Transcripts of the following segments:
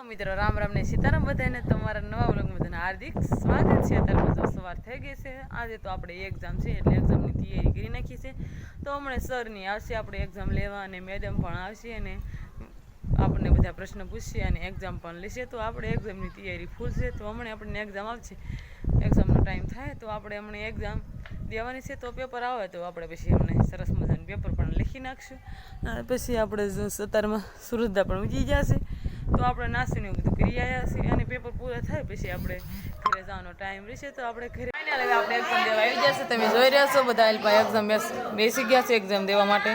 મિત્રો રામ રામ ને સીતારામ બધાને તમારા નવા વ્લોગમાં બધાને હાર્દિક સ્વાગત છે। અત્યારે તો સવાર થઈ ગઈ છે। આજે તો આપણે એક્ઝામ છે એટલે એક્ઝામની તૈયારી કરી નાખી છે। તો હમણાં સરની આવશે આપણે એક્ઝામ લેવા અને મેડમ પણ આવશે અને આપણને બધા પ્રશ્ન પૂછશે અને એક્ઝામ પણ લેશે। તો આપણે એક્ઝામની તૈયારી ફૂલ છે। તો હમણાં આપણને એક્ઝામ આવશે, એક્ઝામનો ટાઈમ થાય તો આપણે હમણાં એક્ઝામ દેવાની છે। તો પેપર આવે તો આપણે પછી હમણાં સરસ મજાનું પેપર પણ લખી નાખશું। પછી આપણે સત્તરમાં સુરતદા પણ ઉજી જશે તો આપણે નાસ્તું ને બધું કરી આવ્યા છીએ અને પેપર પૂરા થાય પછી આપણે ઘરે જવાનો ટાઈમ રહેશે તો આપણે ઘરે ફાઇનલ આપણે એક્ઝામ દેવા આવી જશે। તમે જોઈ રહ્યા છો બધા એક્ઝામ બેસી ગયા છે એક્ઝામ દેવા માટે।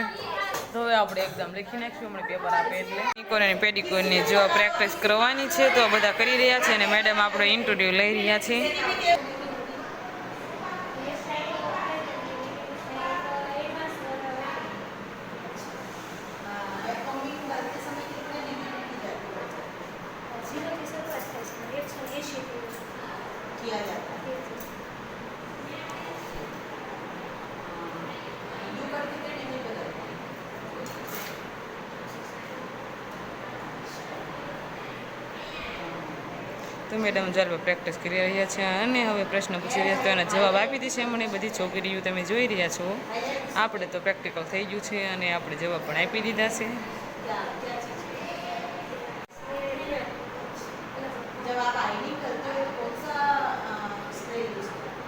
તો હવે આપણે એક્ઝામ લખી નાખશું હમણાં પેપર આપે એટલે નિકોર અને પેડિકોરની જો પ્રેક્ટિસ કરવાની છે તો બધા કરી રહ્યા છે અને મેડમ આપણે ઇન્ટરવ્યૂ લઈ રહ્યા છે। किया जाता है। તો મેડમ ચાલો પ્રેક્ટિસ કરી રહ્યા છે અને હવે પ્રશ્ન પૂછી રહ્યા તો એના જવાબ આપી દેશે મને બધી છોકરીઓ તમે જોઈ રહ્યા છો। આપણે તો પ્રેક્ટિકલ થઈ ગયું છે અને આપણે જવાબ પણ આપી દીધા છે। जब आप आयनिंग करते हो कौन सा स्प्रे यूज करते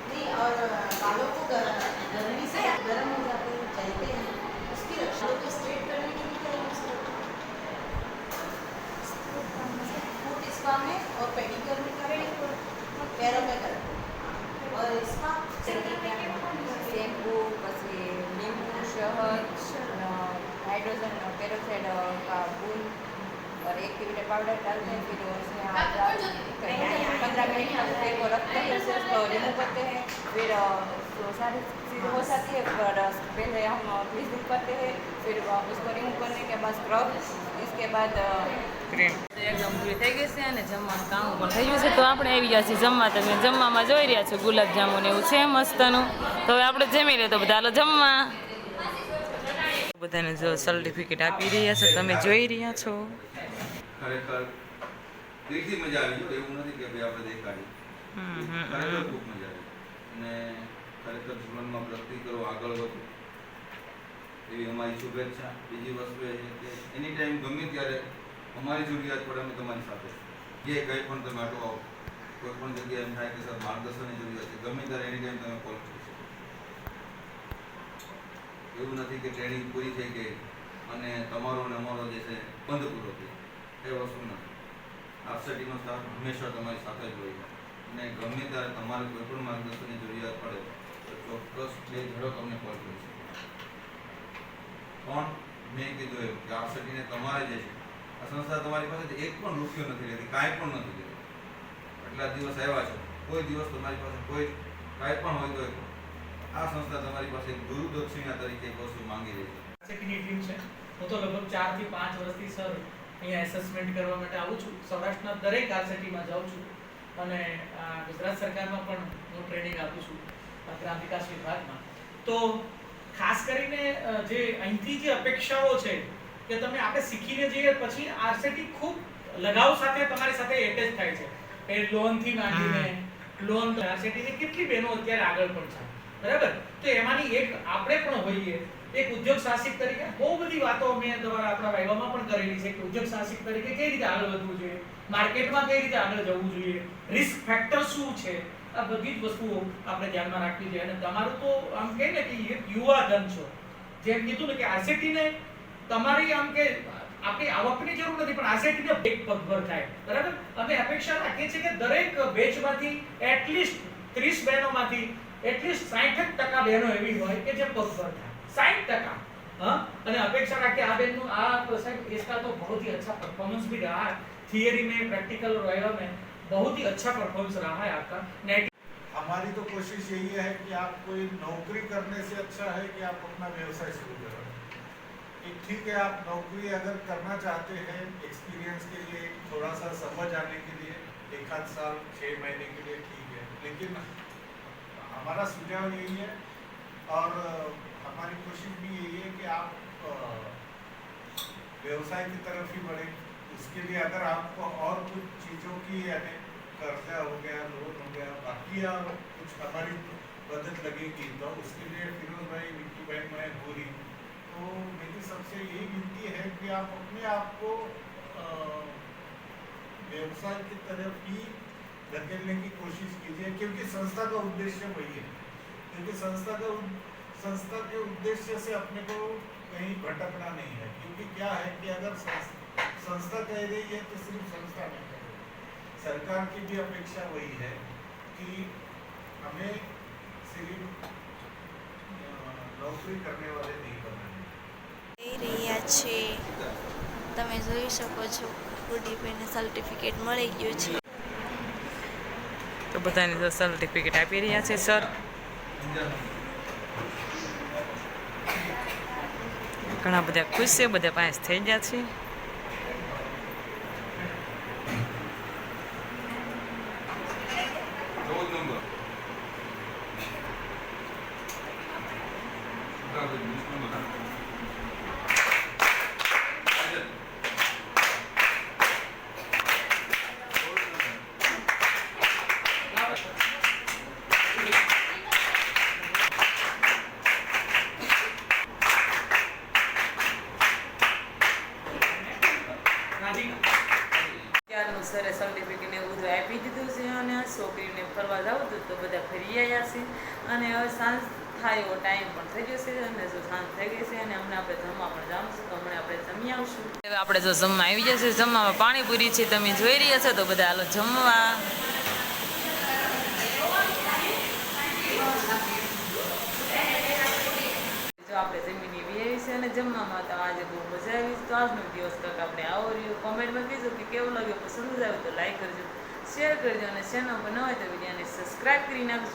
नहीं और बालों को गर्मी से गर्म हो जाते हैं जलते हैं उसकी रक्षा को स्ट्रेट करने के लिए क्या यूज करते हैं? फुट स्पा में और पेडिक्योर में क्या पैरों में करते हैं और इसका શેમ્પુ પછી લીંબુ શહદ हाइड्रोजन पेरोक्साइड का बूंद और एक्टिवेटेड पाउडर डालते हैं। फिर उसमें 15 मिनट तक तेल को रखते हैं, फिर उसको रिमूव करते हैं। फिर तो सारी चीज़ हो जाती है पर पहले हम ब्लीचिंग करते हैं, फिर उसको रिमूव करने के बाद स्क्रब, इसके बाद ક્રીમ એકદમ પૂરી થઈ ગઈ છે અને જમવાનું કામ પણ થઈ ગયું છે। તો આપણે આવી ગયા છીએ જમવા। તમે જમવામાં જોઈ રહ્યા છો ગુલાબજાંબુ ને એવું છે મસ્તનું। તો હવે આપણે જમી લે તો બધા હાલો જમવા। બધાને જો સર્ટિફિકેટ આપી રહ્યા છે તમે જોઈ રહ્યા છો। ખરેખર દિલથી મજા આવી ગઈ, એવું નથી કે ભાઈ આપણે દેખાડી, ખરેખર ખૂબ મજા આવી અને ખરેખર જીવનમાં પ્રગતિ કરો, આગળ વધો એવી અમારી શુભેચ્છા। બીજી વસ્તુ એ છે કે એની ટાઈમ ગમે ત્યારે અમારી જરૂરિયાત પડે અમે તમારી સાથે જે કંઈ પણ તમે આટો આવો, કોઈ પણ જગ્યાએ એમ થાય કે સર માર્ગદર્શનની જરૂરિયાત છે, ગમે ત્યારે એની ટાઈમ તમે કોલ કરી શકો। એવું નથી કે ટ્રેનિંગ પૂરી થઈ ગઈ અને તમારો અને અમારો જે છે બંધ પૂરો થઈ, એ વસ્તુ નથી। આફસેટીનો સ્ટાફ હંમેશા તમારી સાથે જ હોય અને ગમે ત્યારે તમારે કોઈ પણ માર્ગદર્શનની જરૂરિયાત પડે તો ચોક્કસ બે ઝડપ અમને કોલ કરી શકો। પણ મેં કીધું એવું કે આફસેટીને તમારે જે છે આ સંસ્થા તમારી પાસેથી એક પણ રૂપિયો નથી લેતી, કાંઈ પણ નથી લેતી। એટલા દિવસ આવ્યા છે, કોઈ દિવસ તમારી પાસે કોઈ કાંઈ પણ હોય તો આ સંસ્થા તમારી પાસે ગુરુ દક્ષિણા તરીકે એક વસ્તુ માંગી રહી છે। આરસીટીની ટીમ છે। હું તો લગભગ 4 થી 5 વર્ષથી સર અહીંયા એસેસમેન્ટ કરવા માટે આવું છું। સૌરાષ્ટ્રના દરેક આરસીટીમાં જાઉં છું અને ગુજરાત સરકારમાં પણ હું ટ્રેનિંગ આપું છું ગ્રામ વિકાસ વિભાગમાં। તો ખાસ કરીને જે અહીંથી જે અપેક્ષાઓ છે કે તમે આપણે શીખીને જઈએ પછી આરસીટી ખૂબ લગાવ સાથે તમારી સાથે એટેચ થાય છે। એ લોનથી માંડીને લોન આરસીટીની કેટલી બહેનો અત્યારે આગળ પણ છે, બરાબર? તો એમાંની એક આપણે પણ હોઈએ એક ઉદ્યોગ સાહસિક તરીકે બહુ બધી વાતો મેં તમારા આપણા વાયવામાં પણ કરેલી છે કે ઉદ્યોગ સાહસિક તરીકે કઈ રીતે આગળ વધવું જોઈએ, માર્કેટમાં કઈ રીતે આગળ જવું જોઈએ, રિસ્ક ફેક્ટર શું છે, આ બધી જ વસ્તુઓ આપણે ધ્યાનમાં રાખવી જોઈએ। અને તમારું તો આમ કહે ને કે એક યુવા ધન છો, જેમ કીધું ને કે આરસીટીને તમારી આમ કે આપણી આવકની જરૂર નથી પણ આરસીટીને એક પગભર થાય, બરાબર? અમે અપેક્ષા રાખીએ છીએ કે દરેક બેચમાંથી એટલીસ્ટ 30 બહેનોમાંથી एटलीस्ट 60% बहनों एवी હોય કે જે પગભર થાય 60%। हाँ, અને અપેક્ષા રાખીએ આ બેનનું આ प्रोसेस इसका तो बहुत ही अच्छा परफॉर्मेंस भी रहा है, थियरी में प्रैक्टिकल और वाइवा में बहुत ही अच्छा परफॉर्मेंस रहा है आपका। हमारी तो कोशिश यही है कि आप कोई नौकरी करने से अच्छा है कि आप अपना व्यवसाय शुरू करो। ठीक है, आप नौकरी अगर करना चाहते हैं एक्सपीरियंस के लिए, थोड़ा सा समझ आने के लिए 1 साल 6 महीने के लिए ठीक है, लेकिन हमारा सुझाव यही है और हमारी कोशिश भी यही है कि आप व्यवसाय की तरफ ही बढ़े। उसके लिए अगर आपको और कुछ चीज़ों की यानी कर्जा हो गया, लोन हो गया, बाकी और कुछ हमारी मदद लगेगी तो उसके लिए फिरोज भाई, विक्की भाई, मैं हो रही। तो मेरी सबसे यही विनती है कि आप अपने आप को व्यवसाय की तरफ ही धकेलने की कोशिश कीजिए, क्योंकि संस्था का उद्देश्य वही है। क्योंकि संस्था के उद्देश्य से अपने को कहीं भटकना नहीं है। क्योंकि क्या है कि अगर संस्था कह रही है तो सिर्फ संस्था नहीं कह रही, सरकार की भी अपेक्षा वही है कि हमें सिर्फ नौकरी करने वाले नहीं बनाना। જઈ રહ્યા છે તમે જોઈ શકો છો ગુડીભાઈને સર્ટિફિકેટ મળી ગયું છે તો બધાને તો સર્ટિફિકેટ આપી રહ્યા છે સર. ઘણા બધા ખુશ છે, બધા પાસ થઈ ગયા છે. ત્યારનું સરે સર્ટિફિકેટ એવું બધું આપી દીધું છે અને આ છોકરીને ફરવા જવું હતું તો બધા ફરી આવ્યા છે અને હવે સાંજ થાય એવો ટાઈમ પણ થઈ ગયો છે અને જો સાંજ થઈ ગઈ છે અને હમણાં આપણે જમવા પણ જવાનું છે તો હમણાં આપણે જમી આવશું. હવે આપણે જો જમવા આવી જશે, જમવામાં પાણીપુરી છે, તમે જોઈ રહ્યા છો. તો બધા હાલો જમવા. જો આપણે જમીને આવી છે અને જમવામાં તો આજે બહુ મજા આવી. તો આજનો દિવસ કંઈક આપણે આવો રહ્યો. કોમેન્ટમાં કહેજો કે કેવું લાગ્યું, પસંદ આવે તો લાઈક કરજો, શેર કરજો અને ચેનલ પર ન હોય તો વિડીયોને સબસ્ક્રાઈબ કરી નાખજો.